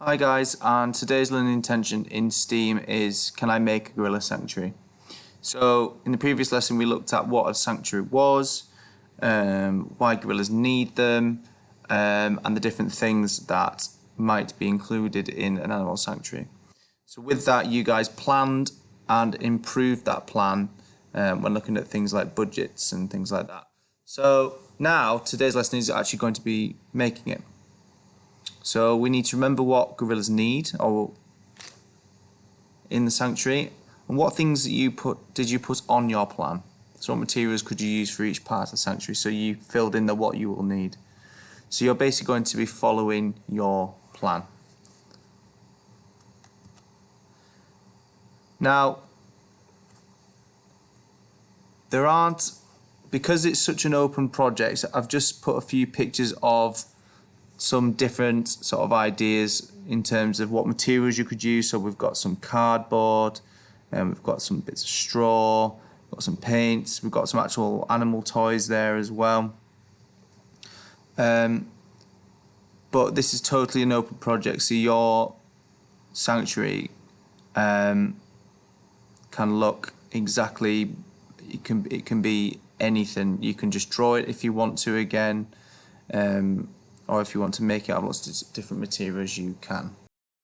Hi guys, and today's learning intention in STEAM is, can I make a gorilla sanctuary? So in the previous lesson we looked at what a sanctuary was, why gorillas need them, and the different things that might be included in an animal sanctuary. So with that, you guys planned and improved that plan when looking at things like budgets and things like that. So now today's lesson is actually going to be making it. So we need to remember what gorillas need or in the sanctuary, and what things that did you put on your plan. So what materials could you use for each part of the sanctuary? So you filled in what you will need. So you're basically going to be following your plan. Now, because it's such an open project, I've just put a few pictures of some different sort of ideas in terms of what materials you could use. So we've got some cardboard, and we've got some bits of straw, we've got some paints, we've got some actual animal toys there as well. But this is totally an open project, so your sanctuary can look exactly, it can be anything. You can just draw it if you want to again, or if you want to make it out of lots of different materials, you can.